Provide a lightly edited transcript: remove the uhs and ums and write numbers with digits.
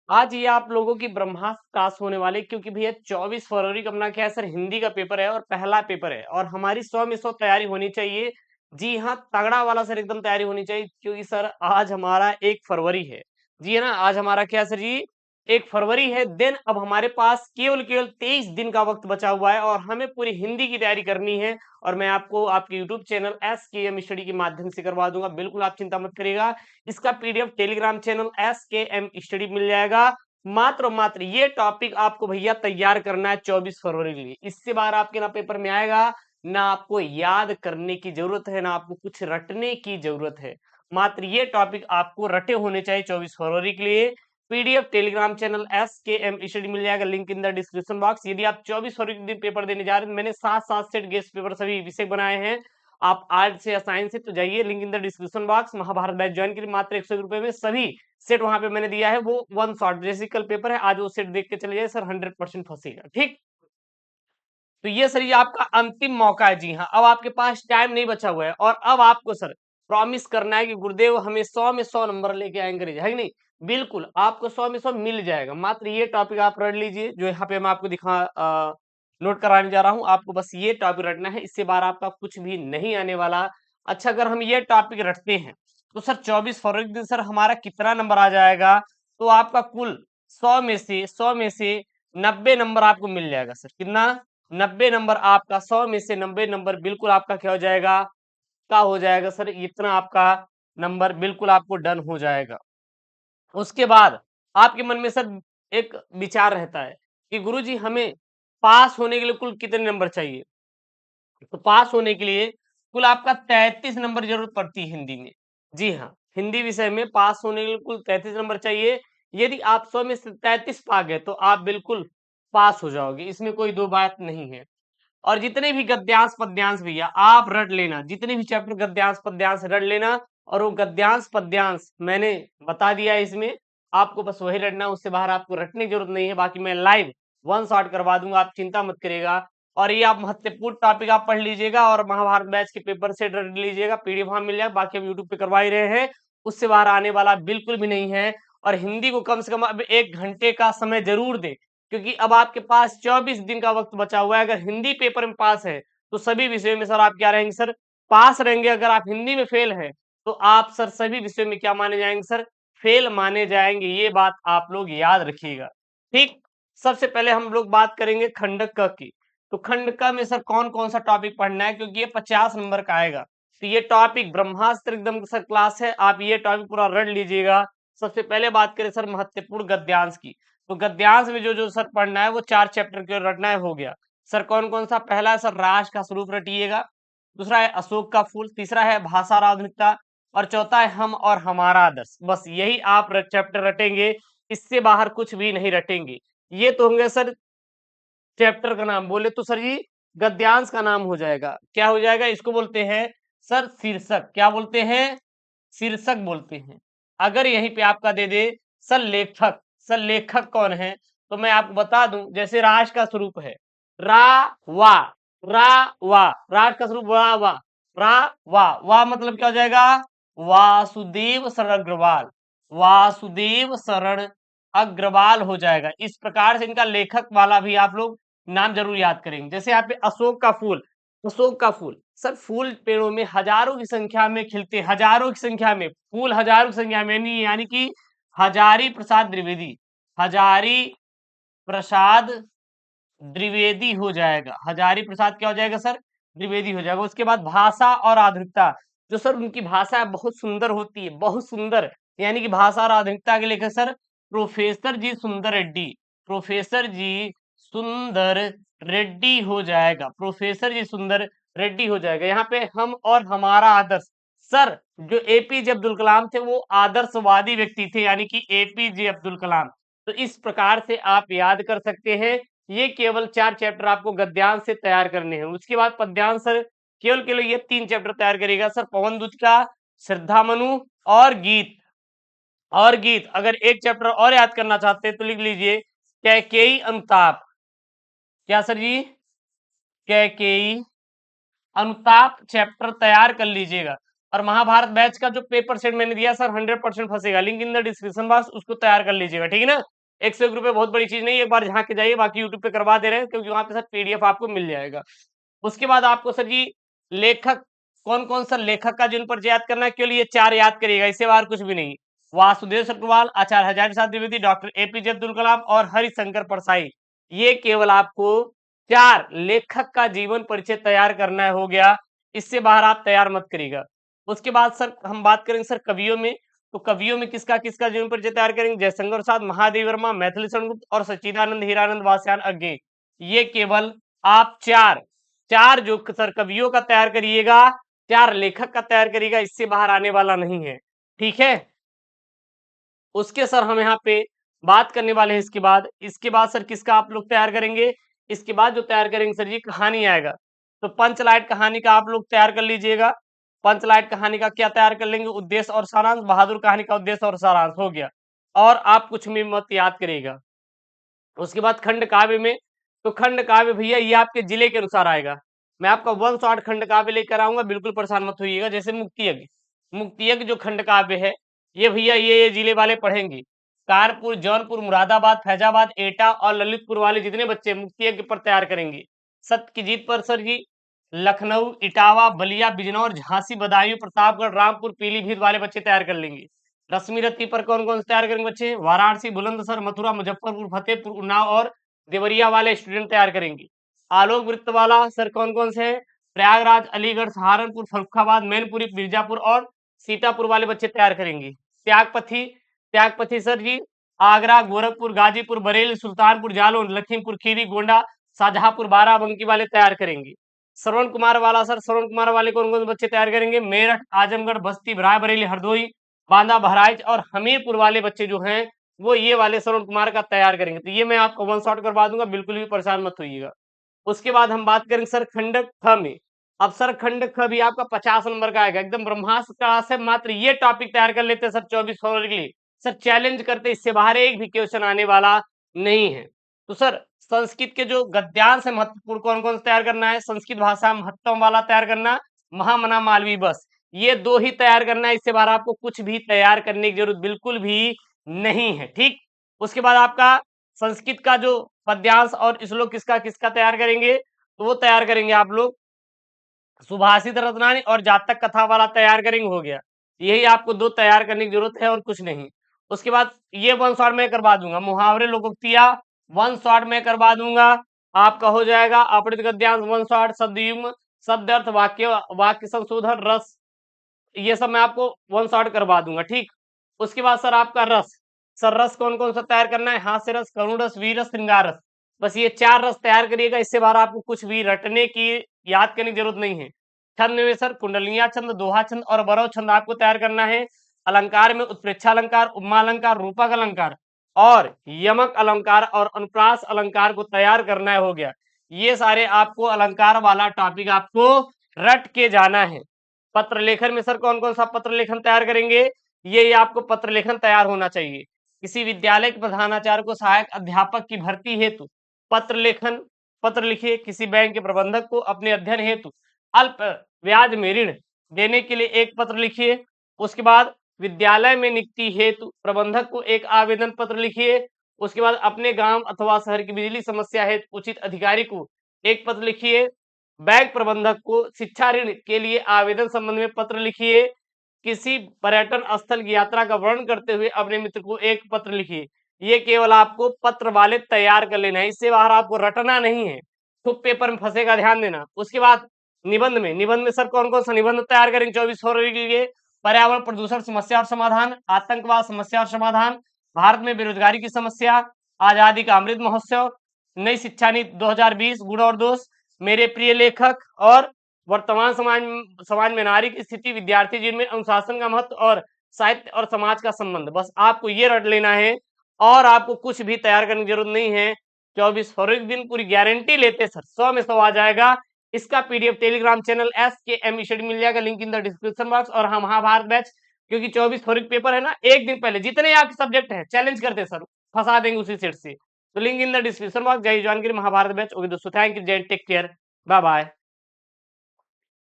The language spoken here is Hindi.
आज ये आप लोगों की ब्रह्मास्त्र क्लास होने वाली, क्योंकि भैया 24 फरवरी को अपना क्या है सर, हिंदी का पेपर है और पहला पेपर है और हमारी 100 में 100 तैयारी होनी चाहिए। जी हाँ, तगड़ा वाला सर एकदम तैयारी होनी चाहिए, क्योंकि सर आज हमारा 1 फरवरी है। जी है ना, आज हमारा क्या है सर जी, 1 फरवरी है। देन अब हमारे पास केवल 23 दिन का वक्त बचा हुआ है और हमें पूरी हिंदी की तैयारी करनी है। और मैं आपको आपके यूट्यूब चैनल SKM स्टडी के माध्यम से करवा दूंगा, बिल्कुल आप चिंता मत करिएगा। इसका PDF Telegram channel SKM study मिल जाएगा। मात्र और मात्र ये टॉपिक आपको भैया तैयार करना है 24 फरवरी के लिए। इससे बाहर आपके ना पेपर में आएगा, ना आपको याद करने की जरूरत है, ना आपको कुछ रटने की जरूरत है। मात्र ये टॉपिक आपको रटे होने चाहिए 24 फरवरी के लिए। PDF Telegram channel SKM study मिल जाएगा, link in the description box. यदि आप 24 फरवरी के दिन पेपर देने जा रहे हैं, मैंने 7 सेट गेस्ट पेपर सभी विषय बनाए हैं। आप आर्ट से या साइंस से तो जाइए, link in the description box. Mahabharat batch join के लिए मात्र 101 रुपए में सभी सेट वहां पे मैंने दिया है। वो वन शॉट जैसे कल पेपर है, आज वो सेट देख के चले जाए सर, 100% फंसेगा। ठीक, तो ये सर ये आपका अंतिम मौका है। जी हाँ, अब आपके पास टाइम नहीं बचा हुआ है और अब आपको सर प्रॉमिस करना है कि गुरुदेव हमें 100 में 100 नंबर लेके आएंगे, है कि नहीं। बिल्कुल आपको 100 में 100 मिल जाएगा। मात्र ये टॉपिक आप रट लीजिए, जो यहाँ पे मैं आपको नोट कराने जा रहा हूँ। आपको बस ये टॉपिक रटना है, इससे बाहर आपका कुछ भी नहीं आने वाला। अच्छा, अगर हम ये टॉपिक रटते हैं तो सर 24 फरवरी के दिन सर हमारा कितना नंबर आ जाएगा, तो आपका कुल 100 में से 90 नंबर आपको मिल जाएगा। सर कितना, 90 नंबर आपका, 100 में से 90 नंबर बिल्कुल आपका क्या हो जाएगा, का हो जाएगा सर, इतना आपका नंबर बिल्कुल आपको डन हो जाएगा। उसके बाद आपके मन में सर एक विचार रहता है कि गुरुजी हमें पास होने के लिए कुल कितने नंबर चाहिए। तो पास होने के लिए कुल आपका 33 नंबर जरूरत पड़ती है हिंदी में। जी हाँ, हिंदी विषय में पास होने के लिए कुल 33 नंबर चाहिए। यदि आप 100 में से 33 पा गए तो आप बिल्कुल पास हो जाओगे, इसमें कोई दो बात नहीं है। और जितने भी गद्यांश पद्यांश भैया आप रट लेना, जितने भी चैप्टर गद्यांश पद्यांश रट लेना। और वो गद्यांश पद्यांश मैंने बता दिया है इसमें, आपको बस वही रटना, उससे बाहर आपको रटने की जरूरत नहीं है। बाकी मैं लाइव वन शॉट करवा दूंगा, आप चिंता मत करिएगा। और ये आप महत्वपूर्ण टॉपिक आप पढ़ लीजिएगा और महाभारत बैच के पेपर से रट लीजिएगा, PDF वहां मिल जाएगा। बाकी हम यूट्यूब पे करवा ही रहे हैं, उससे बाहर आने वाला बिल्कुल भी नहीं है। और हिंदी को कम से कम अब 1 घंटे का समय जरूर दे, क्योंकि अब आपके पास 24 दिन का वक्त बचा हुआ है। अगर हिंदी पेपर में पास है तो सभी विषयों में सर आप क्या रहेंगे सर, पास रहेंगे। अगर आप हिंदी में फेल है तो आप सर सभी विषयों में क्या माने जाएंगे सर, फेल माने जाएंगे। ये बात आप लोग याद रखिएगा। ठीक, सबसे पहले हम लोग बात करेंगे खंड क की। तो खंड क में सर कौन कौन सा टॉपिक पढ़ना है, क्योंकि ये 50 नंबर का आएगा। तो ये टॉपिक ब्रह्मास्त्र एकदम सर क्लास है, आप ये टॉपिक पूरा रट लीजिएगा। सबसे पहले बात करें सर महत्वपूर्ण गद्यांश की। तो गद्यांश में जो जो सर पढ़ना है वो 4 चैप्टर के रटना है, हो गया। सर कौन कौन सा, पहला है सर राज का स्वरूप रटिएगा, दूसरा है अशोक का फूल, तीसरा है भाषा और आधुनिकता, और चौथा है हम और हमारा आदर्श। बस यही आप चैप्टर रटेंगे, इससे बाहर कुछ भी नहीं रटेंगे। ये तो होंगे सर चैप्टर का नाम। बोले तो सर जी गद्यांश का नाम हो जाएगा, क्या हो जाएगा, इसको बोलते हैं सर शीर्षक। क्या बोलते हैं, शीर्षक बोलते हैं। अगर यहीं पे आपका दे दे सर लेखक, सर लेखक कौन है, तो मैं आपको बता दूं, जैसे राज का स्वरूप है रा वा, रा वा, राज का स्वरूप वा वा, रा वा मतलब क्या हो जाएगा, वासुदेव शरण अग्रवाल, वासुदेव शरण अग्रवाल हो जाएगा। इस प्रकार से इनका लेखक वाला भी आप लोग नाम जरूर याद करेंगे। जैसे यहाँ पे अशोक का फूल, अशोक का फूल सर, फूल पेड़ों में हजारों की संख्या में खिलते, हजारों की संख्या में फूल, हजारों की संख्या में, यानी कि हजारी प्रसाद द्विवेदी, हजारी प्रसाद द्विवेदी हो जाएगा। हजारी प्रसाद क्या हो जाएगा सर, द्विवेदी हो जाएगा। उसके बाद भाषा और आधुनिकता, जो सर उनकी भाषा बहुत सुंदर होती है, बहुत सुंदर, यानी कि भाषा और आधुनिकता के लेकर सर प्रोफेसर जी सुंदर रेड्डी, प्रोफेसर जी सुंदर रेड्डी हो जाएगा, प्रोफेसर जी सुंदर रेड्डी हो जाएगा। यहाँ पे हम और हमारा आदर्श, सर जो APJ अब्दुल कलाम थे वो आदर्शवादी व्यक्ति थे, यानी कि APJ अब्दुल कलाम। तो इस प्रकार से आप याद कर सकते हैं। ये केवल 4 चैप्टर आपको गद्यांश से तैयार करने हैं। उसके बाद पद्यांश सर केवल ये 3 चैप्टर तैयार करिएगा सर, पवन दूत का, श्रद्धा मनु और गीत। और गीत अगर एक चैप्टर और याद करना चाहते हैं तो लिख लीजिए कैकेयी अनुताप। क्या सर जी, कैकेयी अनुताप चैप्टर तैयार कर लीजिएगा। और महाभारत बैच का जो पेपर सेट मैंने दिया सर 100% फंसेगा, link in the description box, उसको तैयार कर लीजिएगा, ठीक है ना। 101 रुपए बहुत बड़ी चीज नहीं है, एक बार झांक के जाइए, बाकी यूट्यूब पे करवा दे रहे हैं क्योंकि वहां पे सर पीडीएफ आपको मिल जाएगा। उसके बाद आपको सर जी लेखक, कौन कौन सा लेखक का जिन पर याद करना है, केवल ये 4 याद करिएगा, इससे बाहर कुछ भी नहीं। वासुदेव सटवाल, आचार्य हजारी प्रसाद द्विवेदी, डॉक्टर एपीजे अब्दुल कलाम और हरिशंकर परसाई। ये केवल आपको 4 लेखक का जीवन परिचय तैयार करना है, हो गया। इससे बाहर आप तैयार मत करिएगा। उसके बाद सर हम बात करेंगे सर कवियों में, तो कवियों में किसका किसका जीवन परिचय तैयार करेंगे, जयशंकर प्रसाद, महादेव वर्मा, मैथिली शरण गुप्त और सच्चिदानंद हीरानंद वासयान अज्ञे। ये केवल आप 4 जो सर कवियों का तैयार करिएगा, 4 लेखक का तैयार करिएगा, इससे बाहर आने वाला नहीं है, ठीक है। उसके सर हम यहाँ पे बात करने वाले हैं इसके बाद सर किसका आप लोग तैयार करेंगे, इसके बाद जो तैयार करेंगे सर जी कहानी आएगा। तो पंचलाइट कहानी का आप लोग तैयार कर लीजिएगा। पंचलाइट कहानी का क्या तैयार कर लेंगे, उद्देश्य और सारांश। बहादुर कहानी का उद्देश्य और सारांश हो गया, और आप कुछ भी मत याद करिएगा। उसके बाद खंड काव्य में, तो खंड काव्य भैया ये आपके जिले के अनुसार आएगा। मैं आपका 1 शॉट खंड काव्य लेकर आऊंगा, बिल्कुल परेशान मत होइएगा। जैसे मुक्ति यज्ञ, मुक्ति यज्ञ जो खंड काव्य है, ये भैया ये जिले वाले पढ़ेंगे। कानपुर, जौनपुर, मुरादाबाद, फैजाबाद, एटा और ललितपुर वाले जितने बच्चे मुक्ति यज्ञ पर तैयार करेंगे। सत्य की जीत पर सर जी लखनऊ, इटावा, बलिया, बिजनौर, झांसी, बदायूं, प्रतापगढ़, रामपुर, पीलीभीत वाले बच्चे तैयार कर लेंगे। रश्मि रत्ती पर कौन कौन से तैयार करेंगे बच्चे, वाराणसी, बुलंदशहर, मथुरा, मुजफ्फरपुर, फतेहपुर, उन्नाव और देवरिया वाले स्टूडेंट तैयार करेंगे। आलोक वृत्त वाला सर कौन कौन से हैं, प्रयागराज, अलीगढ़, सहारनपुर, फर्रुखाबाद, मैनपुरी, मिर्जापुर और सीतापुर वाले बच्चे तैयार करेंगे। त्यागपथी, त्यागपथी सर जी आगरा, गोरखपुर, गाजीपुर, बरेली, सुल्तानपुर, जालौन, लखीमपुर खीरी, गोंडा, शाहजहांपुर, बाराबंकी वाले तैयार करेंगे। श्रवण कुमार वाला सर, श्रवण कुमार वाले कौन कौन से बच्चे तैयार करेंगे, मेरठ, आजमगढ़, बस्ती, रायबरेली, हरदोई, बांदा, बहराइच और हमीरपुर वाले बच्चे जो हैं वो ये वाले श्रवण कुमार का तैयार करेंगे। तो ये मैं आपको 1 शॉट करवा दूंगा, बिल्कुल भी परेशान मत होइएगा। उसके बाद हम बात करेंगे सर खंड ख में। अब सर खंड ख भी आपका 50 नंबर का आएगा, एकदम ब्रह्मास्त्र क्लास है। मात्र ये टॉपिक तैयार कर लेते हैं सर 24 फरवरी के लिए। सर चैलेंज करते, इससे बाहर एक भी क्वेश्चन आने वाला नहीं है। तो सर संस्कृत के जो गद्यांश है महत्वपूर्ण, कौन कौन से तैयार करना है, संस्कृत भाषा महत्तम वाला तैयार करना, महामना, मालवी, बस ये 2 ही तैयार करना है। इससे बाहर आपको कुछ भी तैयार करने की जरूरत बिल्कुल भी नहीं है, ठीक। उसके बाद आपका संस्कृत का जो पद्यांश और श्लोक किसका किसका तैयार करेंगे, तो वो तैयार करेंगे आप लोग सुभाषित रत्नानी और जातक कथा वाला तैयार करेंगे, हो गया। यही आपको 2 तैयार करने की जरूरत है और कुछ नहीं। उसके बाद ये 1 शॉट में करवा दूंगा, मुहावरे, लोकोक्तियां 1 शॉट में करवा दूंगा, आपका हो जाएगा। अपठित गद्यांश 1 शॉट, शब्द युग्म, शब्द अर्थ, वाक्य वाक्य संशोधन, रस, ये सब मैं आपको 1 शॉट करवा दूंगा, ठीक। उसके बाद सर आपका रस, सर रस कौन कौन सा तैयार करना है, हास्य रस, करुण रस, वीर रस, श्रृंगार रस, बस ये 4 रस तैयार करिएगा। इससे बाहर आपको कुछ भी रटने की, याद करने की जरूरत नहीं है। छंद में सर कुंडलिया छंद, दोहा छंद और बरव छंद आपको तैयार करना है। अलंकार में उत्प्रेक्षा अलंकार, उपमा अलंकार, रूपक अलंकार और यमक अलंकार और अनुप्रास अलंकार को तैयार करना है, हो गया। ये सारे आपको अलंकार वाला टॉपिक आपको रट के जाना है। पत्र लेखन में सर कौन कौन सा पत्र लेखन तैयार करेंगे, ये आपको पत्र लेखन तैयार होना चाहिए। किसी विद्यालय के प्रधानाचार्य को सहायक अध्यापक की भर्ती हेतु पत्र लेखन, पत्र लिखिए। किसी बैंक के प्रबंधक को अपने अध्ययन हेतु अल्प ब्याज में ऋण देने के लिए एक पत्र लिखिए। उसके बाद विद्यालय में नियुक्ति हेतु प्रबंधक को एक आवेदन पत्र लिखिए। उसके बाद अपने गांव अथवा शहर की बिजली समस्या हेतु उचित अधिकारी को एक पत्र लिखिए। बैंक प्रबंधक को शिक्षा ऋण के लिए आवेदन संबंध में पत्र लिखिए। किसी पर्यटन स्थल की यात्रा का वर्णन करते हुए अपने मित्र को एक पत्र लिखिए। ये केवल आपको पत्र वाले तैयार कर लेना है, इससे बाहर आपको रटना नहीं है, तो पेपर में फंसेगा, ध्यान देना। उसके बाद निबंध में सर कौन कौन सा निबंध तैयार करेंगे 24 फरवरी के लिए, पर्यावरण प्रदूषण समस्या और समाधान, आतंकवाद समस्या और समाधान, भारत में बेरोजगारी की समस्या, आजादी का अमृत महोत्सव, नई शिक्षा नीति 2020, गुण और दोष, मेरे प्रिय लेखक और वर्तमान समाज में नारी की स्थिति, विद्यार्थी जीवन में अनुशासन का महत्व और साहित्य और समाज का संबंध। बस आपको ये रट लेना है और आपको कुछ भी तैयार करने की जरूरत नहीं है। 24 फरवरी के दिन पूरी गारंटी लेते सर 100 में 100 आ जाएगा। इसका PDF Telegram channel SKM study मिल जाएगा, link in the description box. और हम महाभारत बैच, क्योंकि 24 फरवरी पेपर है ना, एक दिन पहले जितने आपके सब्जेक्ट है चैलेंज करते सर, फंसा देंगे उसी सेट से। तो link in the description box. जय जवान गिरी महाभारत बैच। ओके दोस्तों, थैंक यू, जय, टेक केयर, बाय बाय।